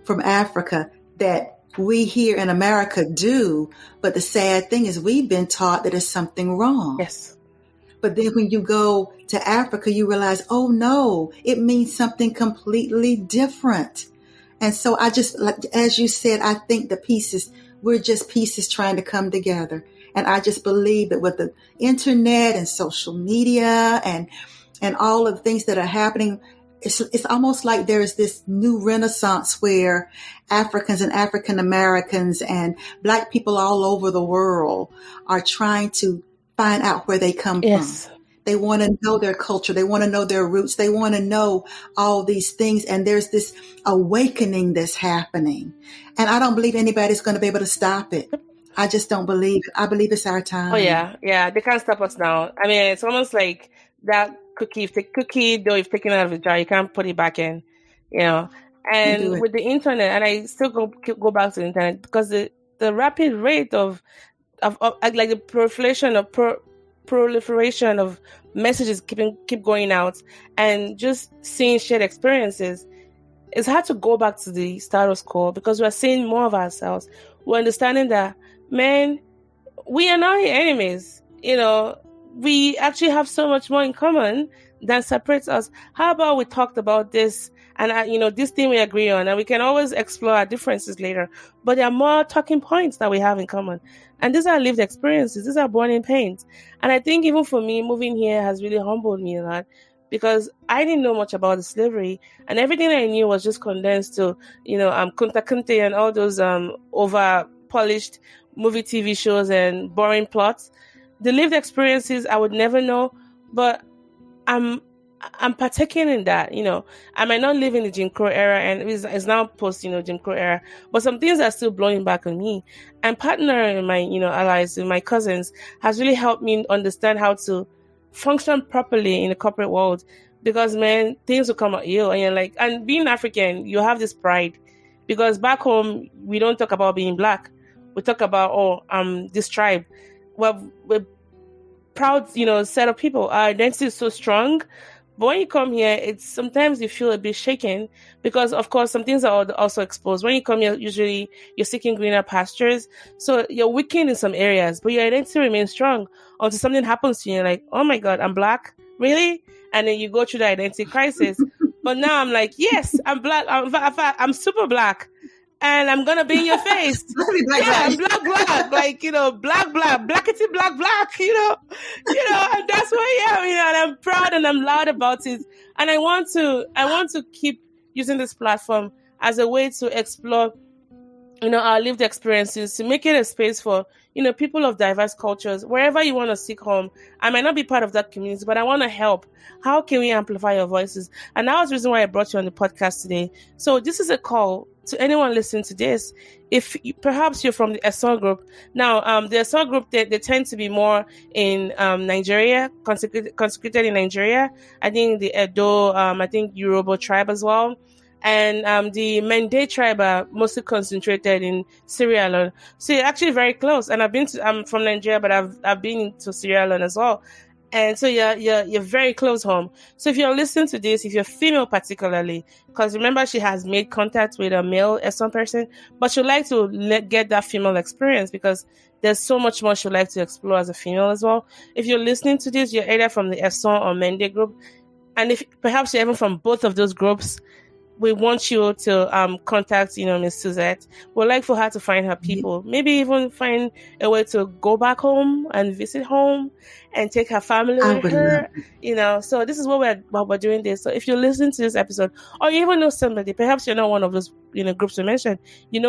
from Africa that we here in America do. But the sad thing is we've been taught that there's something wrong. Yes. But then when you go to Africa, you realize, oh no, it means something completely different. And so I just, like, as you said, I think we're just pieces trying to come together. And I just believe that with the internet and social media and all of the things that are happening, it's almost like there is this new renaissance where Africans and African Americans and Black people all over the world are trying to find out where they come from. They want to know their culture. They want to know their roots. They want to know all these things. And there's this awakening that's happening. And I don't believe anybody's going to be able to stop it. I just don't believe it. I believe it's our time. Oh, yeah. Yeah. They can't stop us now. I mean, it's almost like that cookie. If the cookie dough is taken out of the jar, you can't put it back in, And with the internet, and I still go back to the internet, because the rapid rate of like the proliferation of messages keep going out, and just seeing shared experiences, it's hard to go back to the status quo because we're seeing more of ourselves. We're understanding that, man, we are not enemies. We actually have so much more in common than separates us. How about we talked about this and, this thing we agree on, and we can always explore our differences later. But there are more talking points that we have in common. And these are lived experiences. These are born in pains. And I think even for me, moving here has really humbled me a lot because I didn't know much about the slavery, and everything I knew was just condensed to, Kunta Kinte and all those over polished movie TV shows and boring plots. The lived experiences I would never know, but I'm partaking in that. I might not live in the Jim Crow era, and it's now post Jim Crow era, but some things are still blowing back on me. And partnering my allies and my cousins has really helped me understand how to function properly in the corporate world, because man, things will come at you and you're like, and being African, you have this pride because back home we don't talk about being black. We talk about this tribe. Well, we're proud set of people. Our identity is so strong, but when you come here, it's sometimes you feel a bit shaken because of course some things are also exposed. When you come here, usually you're seeking greener pastures, so you're weakened in some areas, but your identity remains strong until something happens to you. You're like, oh my God, I'm black, really? And then you go through the identity crisis. But now I'm like, yes, I'm black. I'm super black. And I'm gonna be in your face. I'm black, like blackity, black, and that's who I am, and I'm proud and I'm loud about it. And I want to keep using this platform as a way to explore, our lived experiences, to make it a space for, people of diverse cultures, wherever you want to seek home. I might not be part of that community, but I want to help. How can we amplify your voices? And that was the reason why I brought you on the podcast today. So this is a call to anyone listening to this. If perhaps you're from the Esan group. Now, the Esan group, they tend to be more in Nigeria, consecrated in Nigeria. I think the Edo, I think Yoruba tribe as well. And the Mende tribe are mostly concentrated in Sierra Leone. So you're actually very close. And I'm from Nigeria, but I've been to Sierra Leone as well. And so you're very close home. So if you're listening to this, if you're female particularly, because remember she has made contact with a male Esan person, but she'd like to get that female experience because there's so much more she'd like to explore as a female as well. If you're listening to this, you're either from the Esan or Mende group, and if perhaps you're even from both of those groups, we want you to contact, Miss Suzette. We'd like for her to find her people, maybe even find a way to go back home and visit home and take her family with her, So this is what we're doing this. So if you're listening to this episode, or you even know somebody, perhaps you're not one of those, groups we mentioned,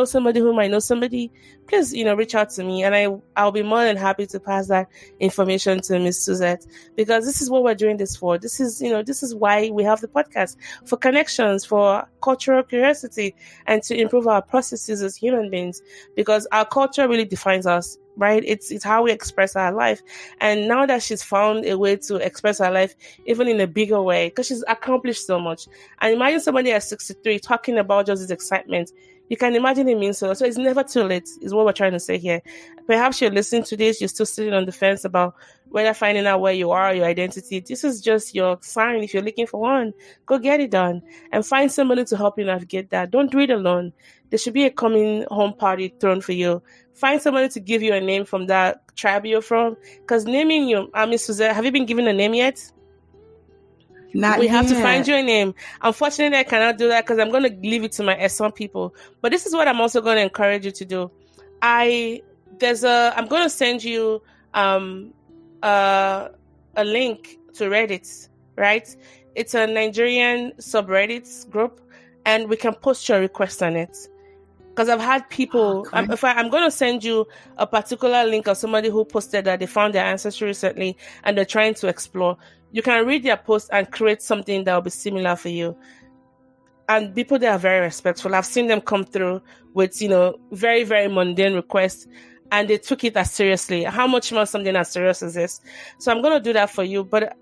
somebody who might know somebody, please, reach out to me, and I'll be more than happy to pass that information to Miss Suzette, because this is what we're doing this for. This is why we have the podcast, for connections, for cultural curiosity, and to improve our processes as human beings, because our culture really defines us. Right? It's how we express our life. And now that she's found a way to express her life, even in a bigger way, because she's accomplished so much. And imagine somebody at 63 talking about just this excitement. You can imagine it means so. So it's never too late, is what we're trying to say here. Perhaps you're listening to this, you're still sitting on the fence about whether finding out where you are, your identity. This is just your sign. If you're looking for one, go get it done and find somebody to help you navigate that. Don't do it alone. There should be a coming home party thrown for you. Find somebody to give you a name from that tribe you're from. Because naming you, Miss Suzette, have you been given a name yet? Not we yet. have to find you a name. Unfortunately, I cannot do that because I'm going to leave it to my Esan people. But this is what I'm also going to encourage you to do. I'm going to send you a link to Reddit, right? It's a Nigerian subreddit group, and we can post your request on it. Because I've had people, I'm going to send you a particular link of somebody who posted that they found their ancestry recently and they're trying to explore. You can read their post and create something that will be similar for you. And people that are very respectful, I've seen them come through with, very, very mundane requests, and they took it as seriously. How much more something as serious as this? So I'm going to do that for you. But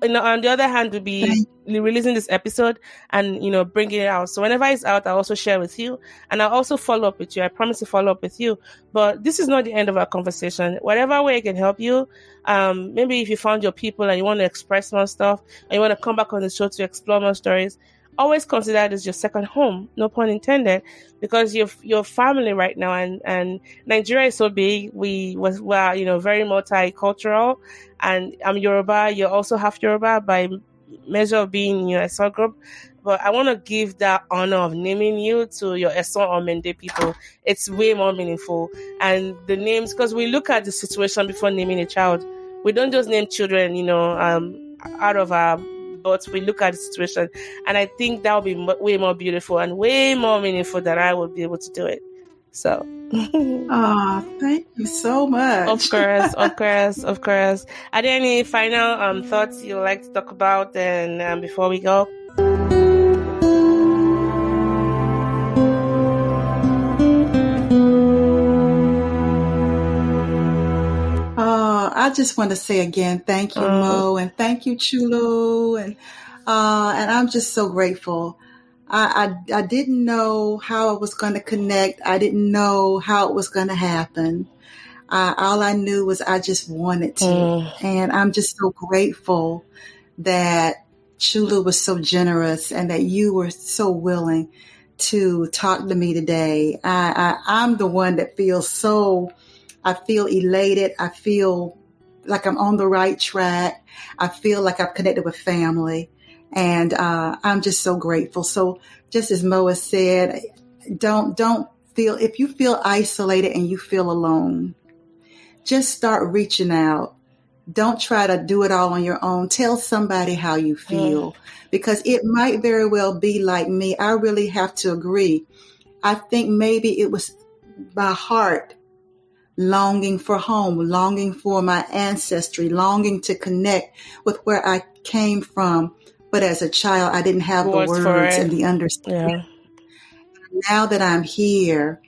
on the other hand, we'll be releasing this episode and, bringing it out. So whenever it's out, I'll also share with you, and I'll also follow up with you. I promise to follow up with you. But this is not the end of our conversation. Whatever way I can help you, maybe if you found your people and you want to express more stuff and you want to come back on the show to explore more stories, always consider it as your second home, no pun intended, because your family right now, and Nigeria is so big. We are, you know, very multicultural, and I'm Yoruba. You're also half Yoruba by measure of being, you know, a Esan group. But I want to give that honor of naming you to your Esan and Mende people. It's way more meaningful. And the names, because we look at the situation before naming a child. We don't just name children, you know, out of our butts. We look at the situation. And I think that would be way more beautiful and way more meaningful than I would be able to do it. So. Oh, thank you so much. Of course. Are there any final thoughts you'd like to talk about and before we go? I just want to say again, thank you, Mo, and thank you, Chulu, and I'm just so grateful. I didn't know how I was going to connect. I didn't know how it was going to happen. All I knew was I just wanted to, and I'm just so grateful that Chulu was so generous and that you were so willing to talk to me today. I'm the one that feels so. I feel elated. I feel like I'm on the right track. I feel like I've connected with family, and I'm just so grateful. So just as Mo has said, don't feel, if you feel isolated and you feel alone, just start reaching out. Don't try to do it all on your own. Tell somebody how you feel, because it might very well be like me. I really have to agree. I think maybe it was my heart longing for home, longing for my ancestry, longing to connect with where I came from. But as a child, I didn't have the words and the understanding. Yeah. Now that I'm here,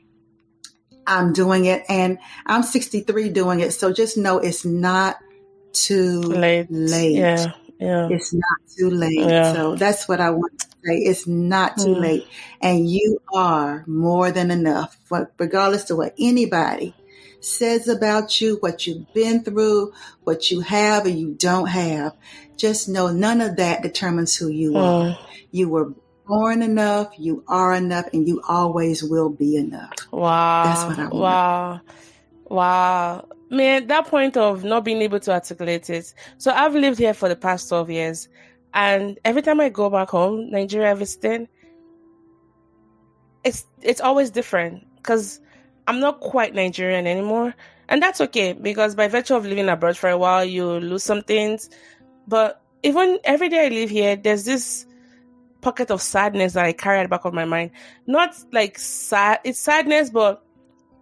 I'm doing it, and I'm 63 doing it. So just know it's not too late. Yeah. It's not too late. Yeah. So that's what I want to say. It's not too late. And you are more than enough, regardless of what anybody says about you, what you've been through, what you have or you don't have. Just know none of that determines who you are. You were born enough, you are enough, and you always will be enough. Wow. That's what I want. Wow. Man, that point of not being able to articulate it. So I've lived here for the past 12 years. And every time I go back home, Nigeria visiting, it's always different because I'm not quite Nigerian anymore. And that's okay, because by virtue of living abroad for a while, you lose some things. But even every day I live here, there's this pocket of sadness that I carry at the back of my mind. Not like sad. It's sadness, but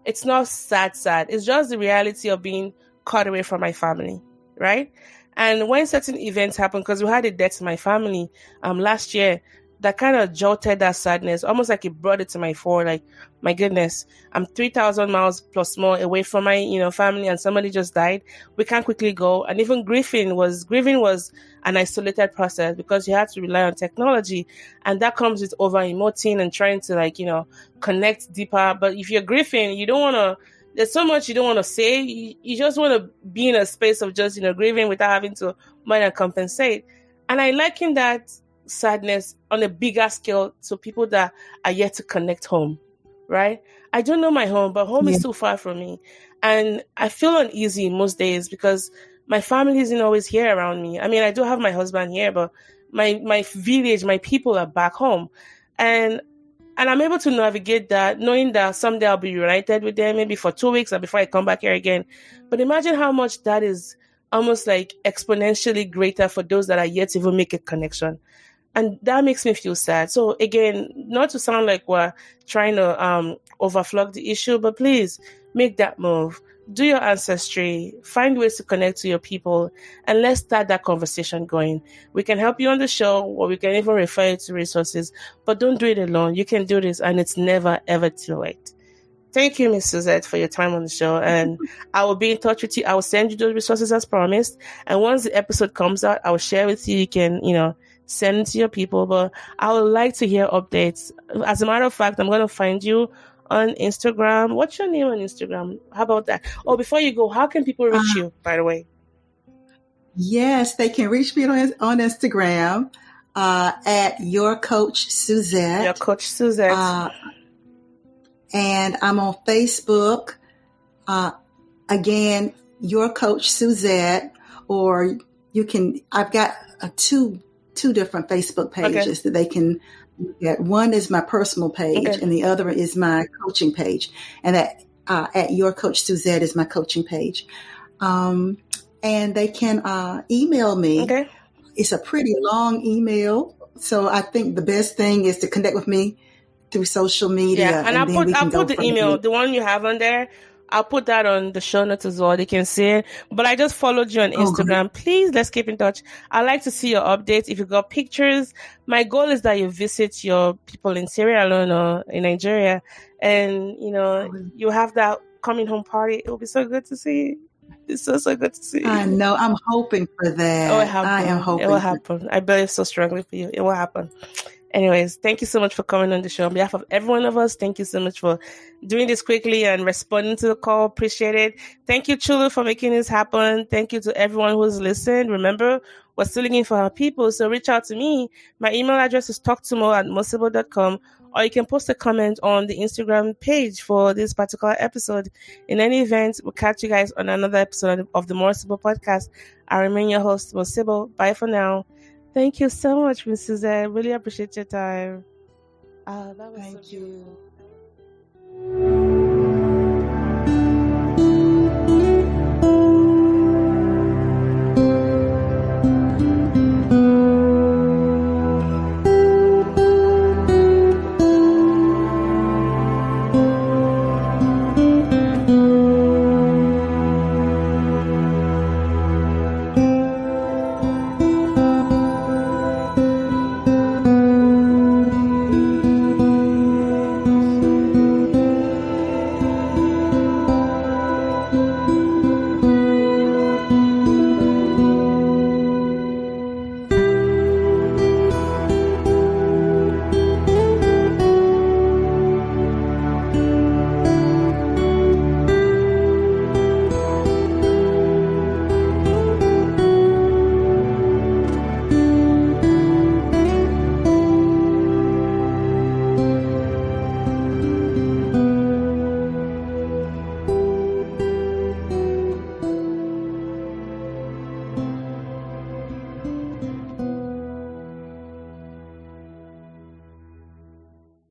it's not sad. It's just the reality of being cut away from my family, right? And when certain events happen, because we had a death in my family last year, that kind of jolted that sadness, almost like it brought it to my fore. Like, my goodness, I'm 3,000 miles plus more away from my, family, and somebody just died. We can't quickly go. And even grieving was an isolated process because you had to rely on technology, and that comes with over emoting and trying to connect deeper. But if you're grieving, you don't want to. There's so much you don't want to say. You just want to be in a space of just grieving without having to more than compensate. And I liken that sadness on a bigger scale to people that are yet to connect home, right? I don't know my home, but home is too far from me. And I feel uneasy most days because my family isn't always here around me. I mean, I do have my husband here, but my village, my people are back home. And I'm able to navigate that, knowing that someday I'll be reunited with them, maybe for 2 weeks and before I come back here again. But imagine how much that is almost like exponentially greater for those that are yet to even make a connection. And that makes me feel sad. So again, not to sound like we're trying to overflog the issue, but please make that move. Do your ancestry, find ways to connect to your people, and let's start that conversation going. We can help you on the show, or we can even refer you to resources, but don't do it alone. You can do this, and it's never, ever too late. Thank you, Ms. Suzette, for your time on the show, and I will be in touch with you. I will send you those resources as promised, and once the episode comes out, I will share with you. You can, send it to your people, but I would like to hear updates. As a matter of fact, I'm going to find you on Instagram. What's your name on Instagram? How about that? Oh, before you go, how can people reach you, by the way? Yes, they can reach me on Instagram. at Your Coach Suzette. Your Coach Suzette. And I'm on Facebook. Again, Your Coach Suzette, or I've got two different Facebook pages that they can look at. One is my personal page, and the other is my coaching page. And that at Your Coach Suzette is my coaching page. And they can email me. Okay. It's a pretty long email, so I think the best thing is to connect with me through social media. Yeah, and I'll put the email, the one you have on there. I'll put that on the show notes as well. They can see it. But I just followed you on Instagram. Please, let's keep in touch. I'd like to see your updates. If you got pictures, my goal is that you visit your people in Sierra Leone or in Nigeria, and you have that coming home party. It will be so good to see. It's so good to see. I know. I'm hoping for that. It will happen. I am hoping. It will happen. I believe so strongly for you. It will happen. Anyways, thank you so much for coming on the show. On behalf of every one of us, thank you so much for doing this quickly and responding to the call. Appreciate it. Thank you, Chulu, for making this happen. Thank you to everyone who's listened. Remember, we're still looking for our people, so reach out to me. My email address is talktomo@mosibo.com, or you can post a comment on the Instagram page for this particular episode. In any event, we'll catch you guys on another episode of the Mosibo podcast. I remain your host, Mosibo. Bye for now. Thank you so much, Ms. Suzette. Really appreciate your time. Thank you.